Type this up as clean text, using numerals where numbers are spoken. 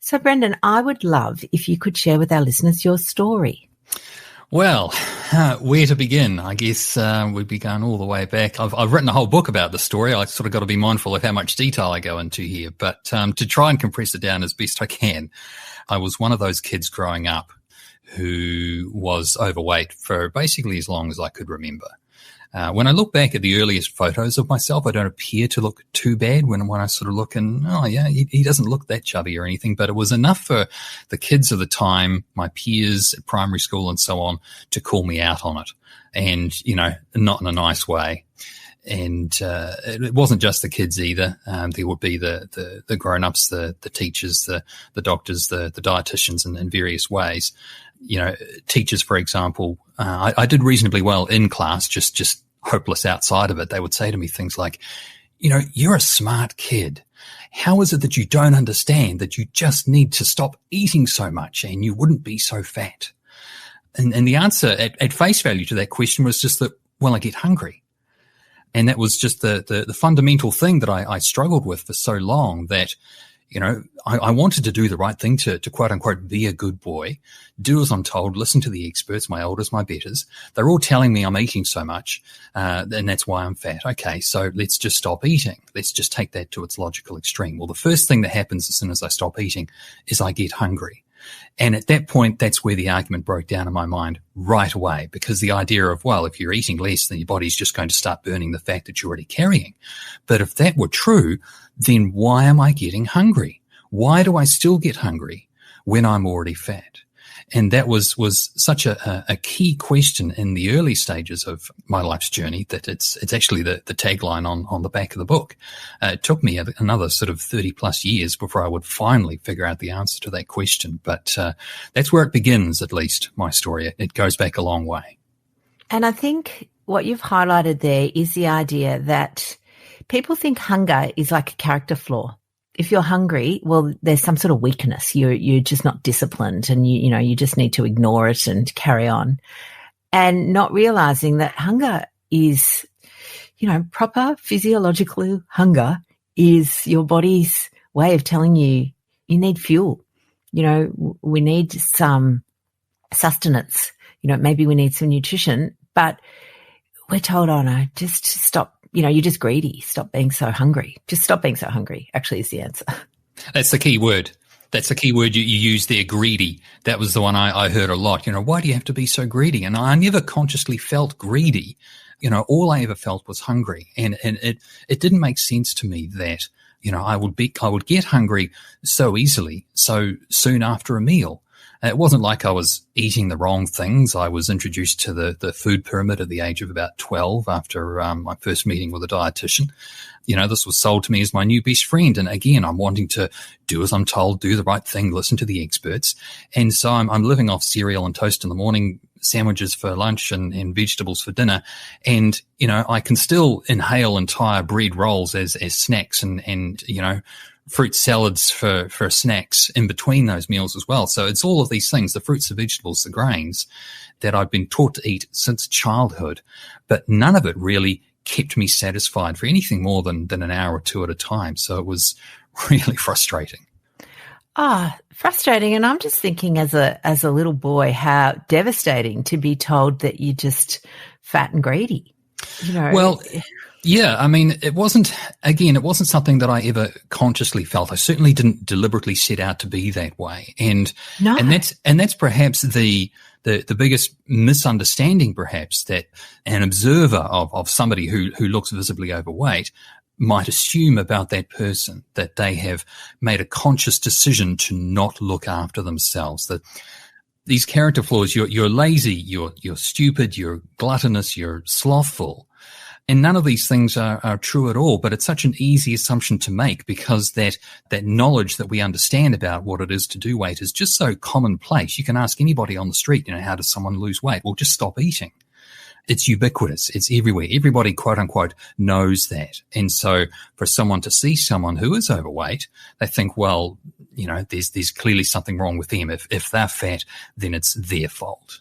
So, Brendan, I would love if you could share with our listeners your story. Well, where to begin? I guess we'd be going all the way back. I've written a whole book about the story. I sort of got to be mindful of how much detail I go into here. But to try and compress it down as best I can, I was one of those kids growing up who was overweight for basically as long as I could remember. When I look back at the earliest photos of myself, I don't appear to look too bad when I sort of look and, oh yeah, he doesn't look that chubby or anything, but it was enough for the kids of the time, my peers at primary school and so on, to call me out on it. And, not in a nice way. And it wasn't just the kids either. There would be the grown-ups, the teachers, the doctors, the dietitians in various ways. Teachers, for example, I did reasonably well in class, just hopeless outside of it. They would say to me things like, you're a smart kid. How is it that you don't understand that you just need to stop eating so much and you wouldn't be so fat? And the answer at face value to that question was just that, well, I get hungry. And that was just the fundamental thing that I struggled with for so long, that, I wanted to do the right thing to quote unquote be a good boy, do as I'm told, listen to the experts, my elders, my betters. They're all telling me I'm eating so much, and that's why I'm fat. Okay, so let's just stop eating. Let's just take that to its logical extreme. Well, the first thing that happens as soon as I stop eating is I get hungry. And at that point, that's where the argument broke down in my mind right away, because the idea of, well, if you're eating less, then your body's just going to start burning the fat that you're already carrying. But if that were true, then why am I getting hungry? Why do I still get hungry when I'm already fat? And that was such a key question in the early stages of my life's journey that it's actually the tagline on the back of the book. It took me another sort of 30 plus years before I would finally figure out the answer to that question. But that's where it begins, at least, my story. It goes back a long way. And I think what you've highlighted there is the idea that people think hunger is like a character flaw. If you're hungry, well, there's some sort of weakness. You're just not disciplined, and you just need to ignore it and carry on, and not realizing that hunger is, proper physiological hunger is your body's way of telling you need fuel. We need some sustenance. Maybe we need some nutrition, but we're told, oh no, just stop. You're just greedy. Stop being so hungry. Just stop being so hungry, actually, is the answer. That's the key word. That's the key word you used there, greedy. That was the one I heard a lot. Why do you have to be so greedy? And I never consciously felt greedy. All I ever felt was hungry. And it didn't make sense to me that, I would get hungry so easily, so soon after a meal. It wasn't like I was eating the wrong things. I was introduced to the food pyramid at the age of about 12 after my first meeting with a dietitian. This was sold to me as my new best friend. And again, I'm wanting to do as I'm told, do the right thing, listen to the experts. And so I'm living off cereal and toast in the morning, sandwiches for lunch and vegetables for dinner. And, I can still inhale entire bread rolls as snacks and fruit salads for snacks in between those meals as well. So it's all of these things, the fruits, the vegetables, the grains that I've been taught to eat since childhood, but none of it really kept me satisfied for anything more than an hour or two at a time. So it was really frustrating. Frustrating. And I'm just thinking as a little boy, how devastating to be told that you're just fat and greedy. Well, yeah, I mean, it wasn't something that I ever consciously felt. I certainly didn't deliberately set out to be that way. And that's perhaps the biggest misunderstanding, perhaps, that an observer of somebody who looks visibly overweight might assume about that person, that they have made a conscious decision to not look after themselves. That these character flaws, you're lazy, you're stupid, you're gluttonous, you're slothful. And none of these things are true at all, but it's such an easy assumption to make because that knowledge that we understand about what it is to do weight is just so commonplace. You can ask anybody on the street, how does someone lose weight? Well, just stop eating. It's ubiquitous. It's everywhere. Everybody, quote unquote, knows that. And so for someone to see someone who is overweight, they think, well, there's clearly something wrong with them. If they're fat, then it's their fault.